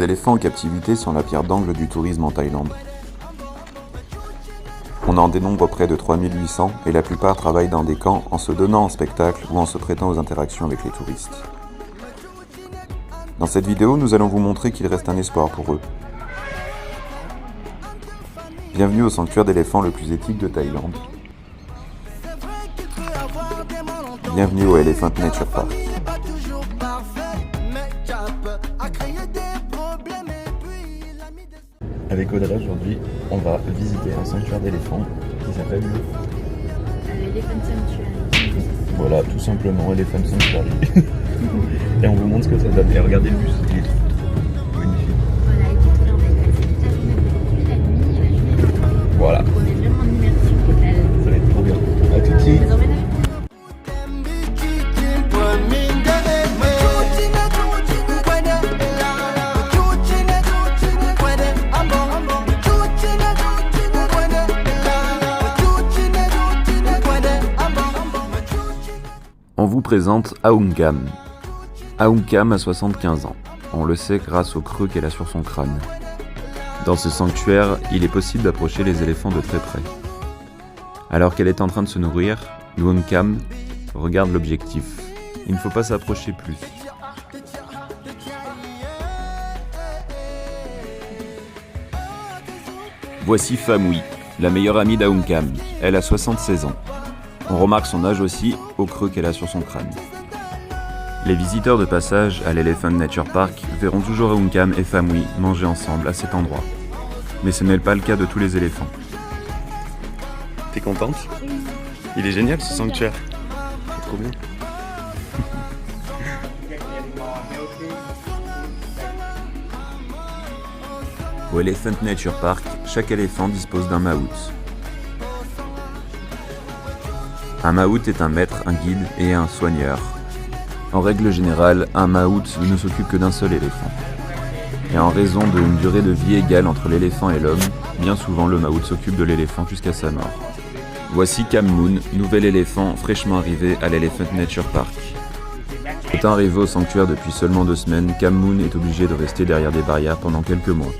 éléphants en captivité sont la pierre d'angle du tourisme en Thaïlande. On en dénombre près de 3800 et la plupart travaillent dans des camps en se donnant en spectacle ou en se prêtant aux interactions avec les touristes. Dans cette vidéo, nous allons vous montrer qu'il reste un espoir pour eux. Bienvenue au sanctuaire d'éléphants le plus éthique de Thaïlande. Bienvenue au Elephant Nature Park. Avec Audrey, aujourd'hui, on va visiter un sanctuaire d'éléphants qui s'appelle Elephant Sanctuary. Voilà, tout simplement Elephant Sanctuary. Et on vous montre ce que ça donne. Et regardez le bus, il est magnifique. Voilà, et tout à l'heure, la nuit, Voilà, on est vraiment en immersion totale. ça va être trop bien. À tout de suite. On les emmène avec On vous présente Aung Kam. Aung Kam a 75 ans. On le sait grâce au creux qu'elle a sur son crâne. Dans ce sanctuaire, il est possible d'approcher les éléphants de très près. Alors qu'elle est en train de se nourrir, Aung Kam regarde l'objectif. Il ne faut pas s'approcher plus. Voici Famui, la meilleure amie d'Aung Kam. Elle a 76 ans. On remarque son âge aussi au creux qu'elle a sur son crâne. Les visiteurs de passage à l'Elephant Nature Park verront toujours Aung Kam et Famui manger ensemble à cet endroit. Mais ce n'est pas le cas de tous les éléphants. T'es contente? Il est génial ce sanctuaire. C'est trop bien. Au Elephant Nature Park, chaque éléphant dispose d'un maout. Un maout est un maître, un guide et un soigneur. En règle générale, un maout ne s'occupe que d'un seul éléphant. Et en raison d'une durée de vie égale entre l'éléphant et l'homme, bien souvent le maout s'occupe de l'éléphant jusqu'à sa mort. Voici Cam Moon, nouvel éléphant fraîchement arrivé à l'Elephant Nature Park. Étant arrivé au sanctuaire depuis seulement 2 semaines, Cam Moon est obligé de rester derrière des barrières pendant quelques mois.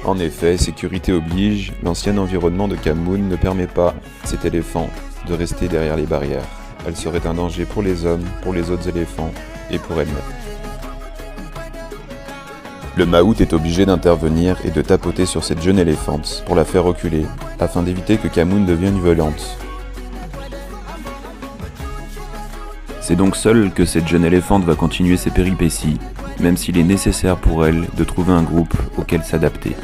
En effet, sécurité oblige, l'ancien environnement de Cam Moon ne permet pas à cet éléphant de rester derrière les barrières. Elle serait un danger pour les hommes, pour les autres éléphants et pour elle-même. Le maout est obligé d'intervenir et de tapoter sur cette jeune éléphante pour la faire reculer, afin d'éviter que Cam Moon devienne violente. C'est donc seule que cette jeune éléphante va continuer ses péripéties, même s'il est nécessaire pour elle de trouver un groupe auquel s'adapter.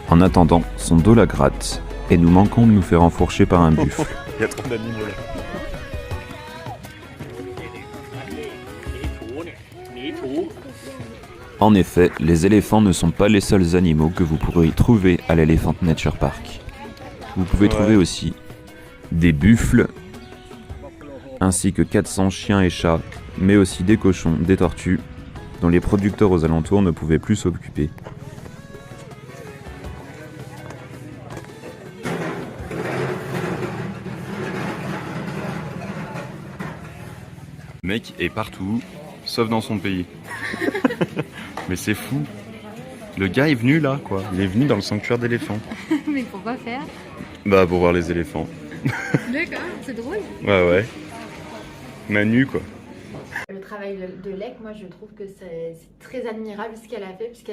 En attendant, son dos la gratte, et nous manquons de nous faire enfourcher par un buffle. Il y a trop d'animaux là. En effet, les éléphants ne sont pas les seuls animaux que vous pourrez y trouver à l'Elephant Nature Park. Vous pouvez trouver aussi des buffles, ainsi que 400 chiens et chats, mais aussi des cochons, des tortues, dont les producteurs aux alentours ne pouvaient plus s'occuper. Le mec est partout, sauf dans son pays. Mais c'est fou. Le gars est venu là, quoi. Il est venu dans le sanctuaire d'éléphants. Mais pourquoi faire? Bah, pour voir les éléphants. D'accord, c'est drôle. Ouais. Manu, quoi. Le travail de Lek, moi je trouve que c'est très admirable ce qu'elle a fait, puisque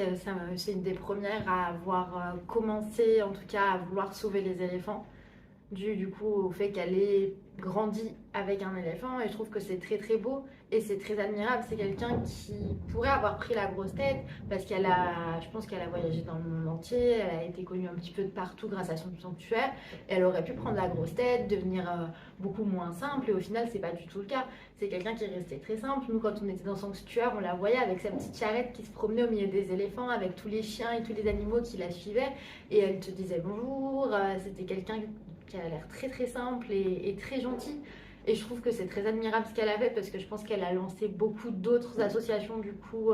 c'est une des premières à avoir commencé, en tout cas, à vouloir sauver les éléphants. Du coup au fait qu'elle ait grandi avec un éléphant, et je trouve que c'est très très beau et c'est très admirable. C'est quelqu'un qui pourrait avoir pris la grosse tête parce je pense qu'elle a voyagé dans le monde entier, elle a été connue un petit peu de partout grâce à son sanctuaire. Elle aurait pu prendre la grosse tête, devenir beaucoup moins simple, et au final c'est pas du tout le cas. C'est quelqu'un qui est resté très simple. Nous, quand on était dans son sanctuaire, on la voyait avec sa petite charrette qui se promenait au milieu des éléphants avec tous les chiens et tous les animaux qui la suivaient, et elle te disait bonjour. C'était quelqu'un qui a l'air très très simple et très gentil. Et je trouve que c'est très admirable ce qu'elle a fait, parce que je pense qu'elle a lancé beaucoup d'autres associations. Du coup,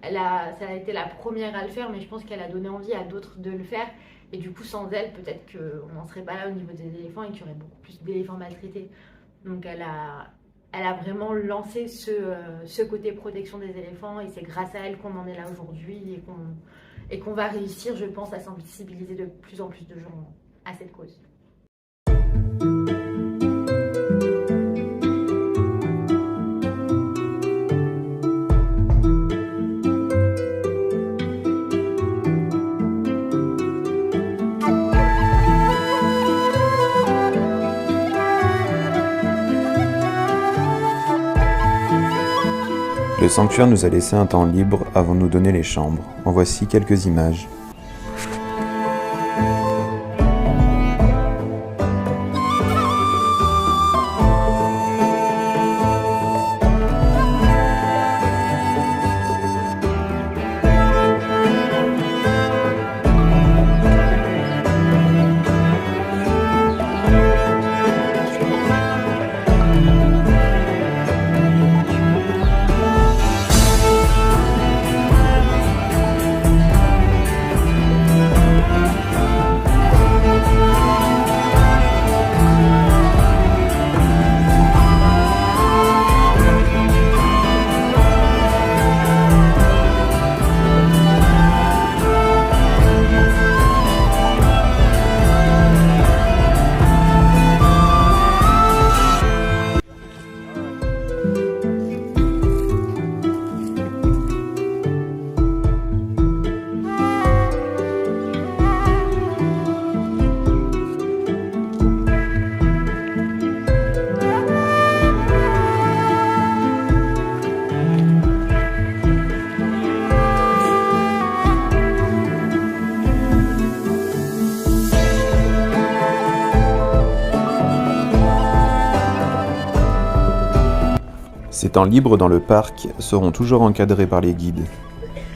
ça a été la première à le faire, mais je pense qu'elle a donné envie à d'autres de le faire. Et du coup, sans elle, peut-être qu'on n'en serait pas là au niveau des éléphants et qu'il y aurait beaucoup plus d'éléphants maltraités. Donc elle a vraiment lancé ce côté protection des éléphants et c'est grâce à elle qu'on en est là aujourd'hui et qu'on va réussir, je pense, à sensibiliser de plus en plus de gens à cette cause. Le sanctuaire nous a laissé un temps libre avant de nous donner les chambres. En voici quelques images. Ces temps libres dans le parc seront toujours encadrés par les guides.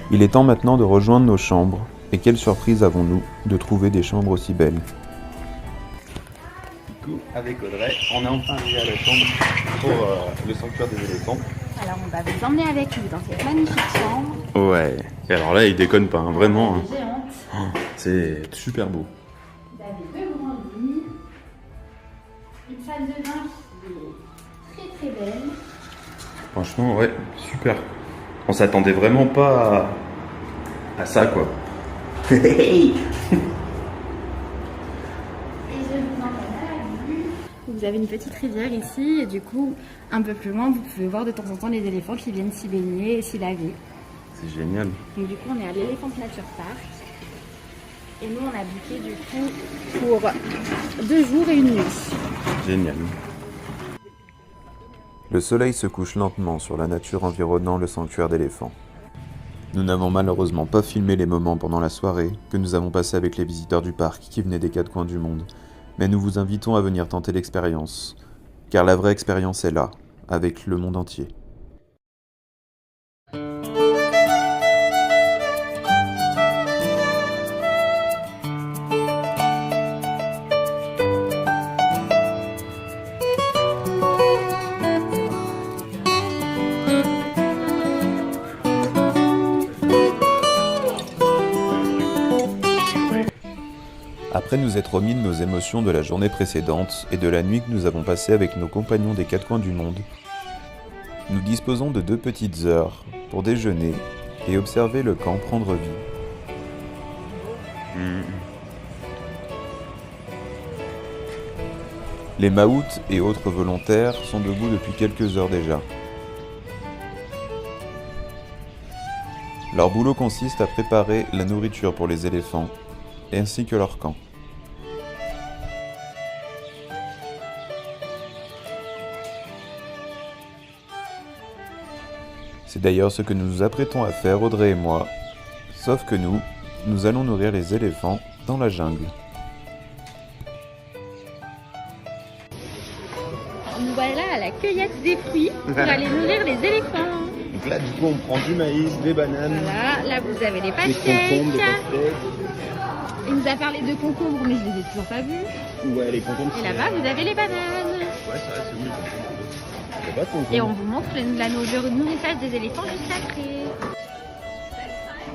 Il est temps maintenant de rejoindre nos chambres, et quelle surprise avons-nous de trouver des chambres aussi belles. Du coup, avec Audrey, on est enfin arrivé à la chambre pour le sanctuaire des éléphants. Alors on va vous emmener avec nous dans cette magnifique chambre. Ouais, et alors là, il déconne pas, hein, vraiment. Elle est géante. C'est super beau. Vous avez deux grands lits, une salle de bain qui est très très belle. Franchement, ouais, super. On s'attendait vraiment pas à ça, quoi. Et je vous emmène à la vue. Vous avez une petite rivière ici et du coup, un peu plus loin, vous pouvez voir de temps en temps les éléphants qui viennent s'y baigner et s'y laver. C'est génial. Donc du coup, on est à l'Elephant Nature Park. Et nous, on a booké du coup pour 2 jours et 1 nuit. Génial. Le soleil se couche lentement sur la nature environnant le sanctuaire d'éléphants. Nous n'avons malheureusement pas filmé les moments pendant la soirée que nous avons passé avec les visiteurs du parc qui venaient des 4 coins du monde, mais nous vous invitons à venir tenter l'expérience, car la vraie expérience est là, avec le monde entier. Après nous être remis de nos émotions de la journée précédente et de la nuit que nous avons passée avec nos compagnons des 4 coins du monde, nous disposons de 2 petites heures pour déjeuner et observer le camp prendre vie. Les maouts et autres volontaires sont debout depuis quelques heures déjà. Leur boulot consiste à préparer la nourriture pour les éléphants, ainsi que leur camp. C'est d'ailleurs ce que nous nous apprêtons à faire, Audrey et moi, sauf que nous allons nourrir les éléphants dans la jungle. Nous voilà à la cueillette des fruits pour aller nourrir les éléphants. Donc là, du coup, on prend du maïs, des bananes, Voilà, là vous avez les des pastèques. concombres, des pastèques. Il nous a parlé de concombres, mais je les ai toujours pas vus. Ouais, les concombres. Et là-bas, vous avez les bananes. Ouais, c'est vrai, c'est mieux. Il y a pas de concombres. Et on vous montre la nourrissage des éléphants juste après.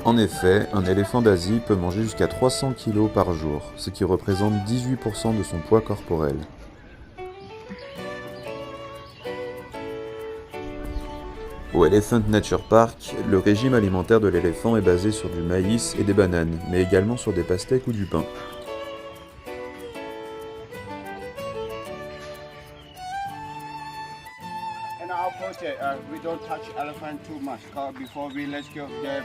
En effet, un éléphant d'Asie peut manger jusqu'à 300 kg par jour, ce qui représente 18% de son poids corporel. Au Elephant Nature Park, le régime alimentaire de l'éléphant est basé sur du maïs et des bananes, mais également sur des pastèques ou du pain. In our project, we don't touch elephant too much because before we rescue them,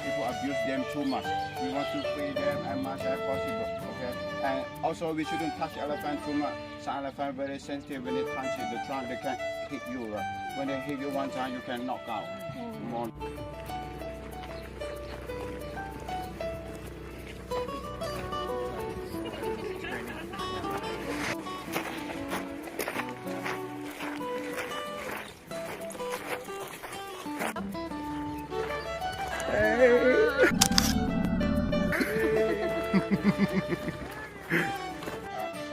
people abuse them too much. We want to free them as much as possible. Okay, and also we shouldn't touch elephant too much. Some elephant very sensitive when they touch it, the trunk they can hit you. When they hit you one time, you can knock out. More.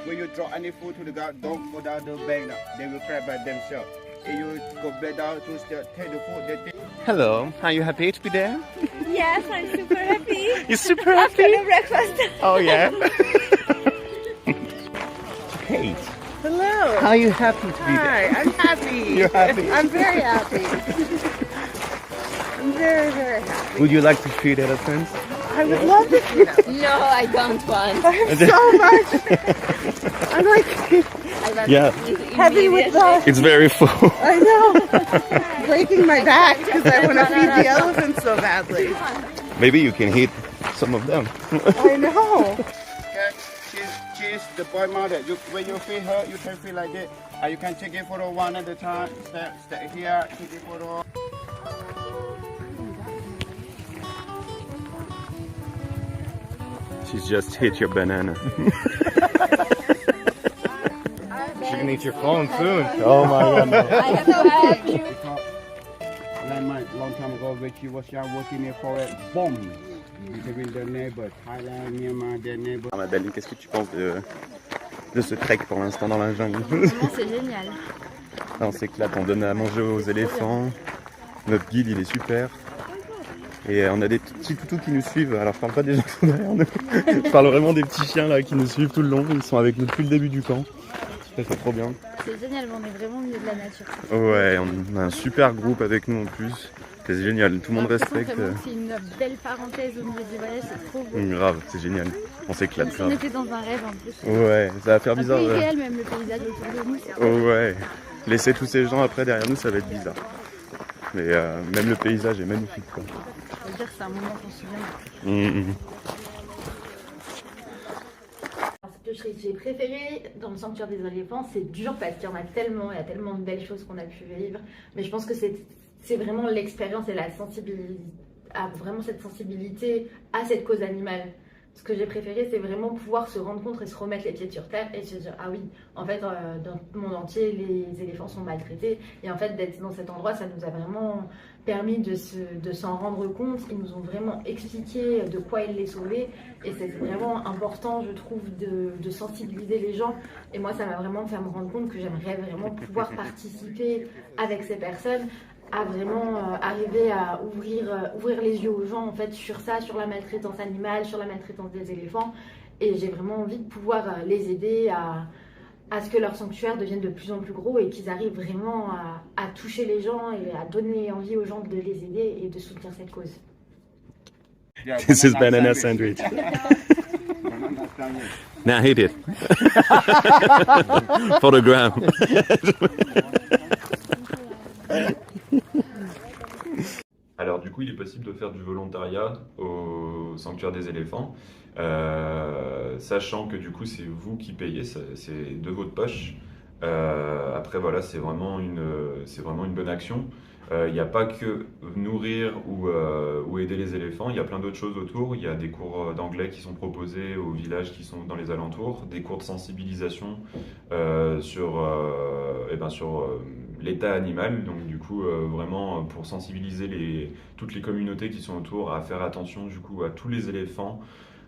When you drop any food to the ground, don't go down the bank now. They will cry by themselves. If you go back down to take the food, they take. Hello, are you happy to be there? Yes, I'm super happy. You're super happy? After the breakfast. Oh yeah. Kate, Hello. how are you happy to be Hi, there? I'm happy. You're happy? I'm very happy. I'm very, very happy. Would you like to feed elephants? I would love to feed them. No, I don't want. So much. I'm like Yeah, heavy with the, it's very full. I know, breaking my back because I want to feed the elephants so badly. Maybe you can hit some of them. I know. Okay, she's the boy mother. When you feed her, you can feel like this. You can take a photo one at a time. Stay here, take a photo. She's just hit your banana. She can eat your phone soon. Oh my god. No. I have to help you. Landmine, long time ago, when she was young, working in the forest, boom! Between the neighbors, Thailand, Myanmar, their neighbors. Madeline, qu'est-ce que tu penses de ce trek pour l'instant dans la jungle? C'est génial. On s'éclate, on donne à manger aux éléphants, notre guide il est super. Et on a des petits toutous qui nous suivent, alors je parle pas des gens qui sont derrière nous, je parle vraiment des petits chiens là qui nous suivent tout le long, ils sont avec nous depuis le début du camp. Ça c'est trop bien. C'est génial, on est vraiment au milieu de la nature. Ouais, on a un super groupe avec nous en plus, c'est génial, tout le monde respecte. C'est une belle parenthèse au milieu du voyage, c'est trop beau. Grave, c'est génial, on s'éclate On grave. était dans un rêve en plus. Ouais, ça va faire Un bizarre. peu Ouais. irréel même le paysage autour de nous. c'est Ouais, laisser tous ces gens après derrière nous ça va être bizarre. Mais même le paysage est magnifique quoi. On peut dire que c'est un moment qu'on se souvient. Ce que j'ai préféré dans le sanctuaire des éléphants, c'est dur parce qu'il y en a tellement, il y a tellement de belles choses qu'on a pu vivre. Mais je pense que c'est vraiment l'expérience et la sensibilité, vraiment cette sensibilité à cette cause animale. Ce que j'ai préféré, c'est vraiment pouvoir se rendre compte et se remettre les pieds sur terre et se dire ah oui, en fait, dans le monde entier, les éléphants sont maltraités. Et en fait, d'être dans cet endroit, ça nous a vraiment permis de s'en rendre compte. Ils nous ont vraiment expliqué de quoi ils les sauvaient. Et c'est vraiment important, je trouve, de sensibiliser les gens. Et moi, ça m'a vraiment fait me rendre compte que j'aimerais vraiment pouvoir participer avec ces personnes à vraiment arriver à ouvrir les yeux aux gens en fait sur ça, sur la maltraitance animale, sur la maltraitance des éléphants. Et j'ai vraiment envie de pouvoir les aider à ce que leur sanctuaire devienne de plus en plus gros et qu'ils arrivent vraiment à toucher les gens et à donner envie aux gens de les aider et de soutenir cette cause. This is banana sandwich. Banana sandwich. Now hit it. For the gram. Alors du coup, il est possible de faire du volontariat au sanctuaire des éléphants, sachant que du coup c'est vous qui payez, c'est de votre poche. Après voilà, c'est vraiment une bonne action. Il n'y a pas que nourrir ou aider les éléphants, il y a plein d'autres choses autour. Il y a des cours d'anglais qui sont proposés aux villages qui sont dans les alentours, des cours de sensibilisation sur l'état animal. Donc du coup, vraiment pour sensibiliser toutes les communautés qui sont autour à faire attention du coup à tous les éléphants.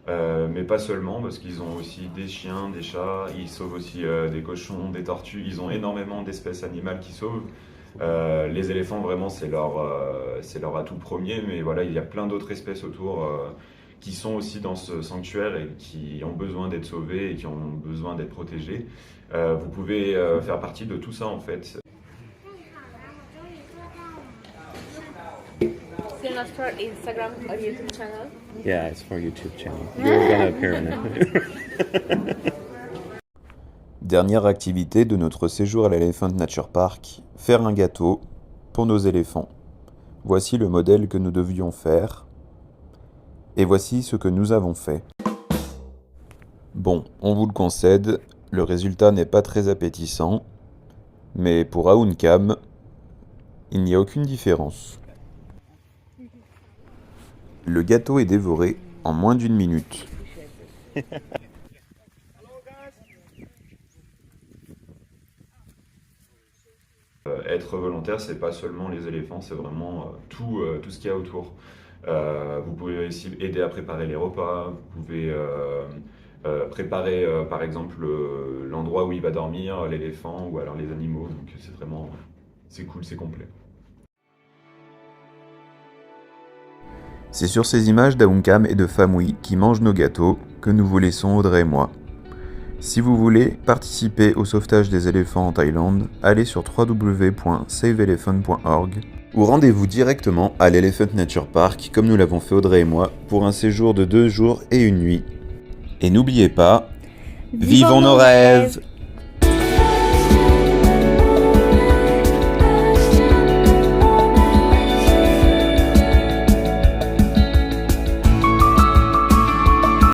Mais pas seulement, parce qu'ils ont aussi des chiens, des chats, ils sauvent aussi des cochons, des tortues, ils ont énormément d'espèces animales qu'ils sauvent. Les éléphants, vraiment, c'est leur atout premier, mais voilà, il y a plein d'autres espèces autour qui sont aussi dans ce sanctuaire et qui ont besoin d'être sauvées et qui ont besoin d'être protégées. Vous pouvez faire partie de tout ça, en fait. So you're not for Instagram or YouTube channel? Yeah, it's for YouTube channel. You're gonna appear in it. Dernière activité de notre séjour à l'Elephant Nature Park, faire un gâteau pour nos éléphants. Voici le modèle que nous devions faire, et voici ce que nous avons fait. Bon, on vous le concède, le résultat n'est pas très appétissant, mais pour Aounkam, il n'y a aucune différence. Le gâteau est dévoré en moins d'1 minute. Être volontaire, c'est pas seulement les éléphants, c'est vraiment tout ce qu'il y a autour. Vous pouvez aussi aider à préparer les repas, vous pouvez préparer par exemple l'endroit où il va dormir, l'éléphant ou alors les animaux, donc c'est cool, c'est complet. C'est sur ces images d'Aounkam et de Famui qui mangent nos gâteaux que nous vous laissons, Audrey et moi. Si vous voulez participer au sauvetage des éléphants en Thaïlande, allez sur www.saveelephant.org ou rendez-vous directement à l'Elephant Nature Park comme nous l'avons fait Audrey et moi pour un séjour de 2 jours et 1 nuit. Et n'oubliez pas, vivons nos rêves!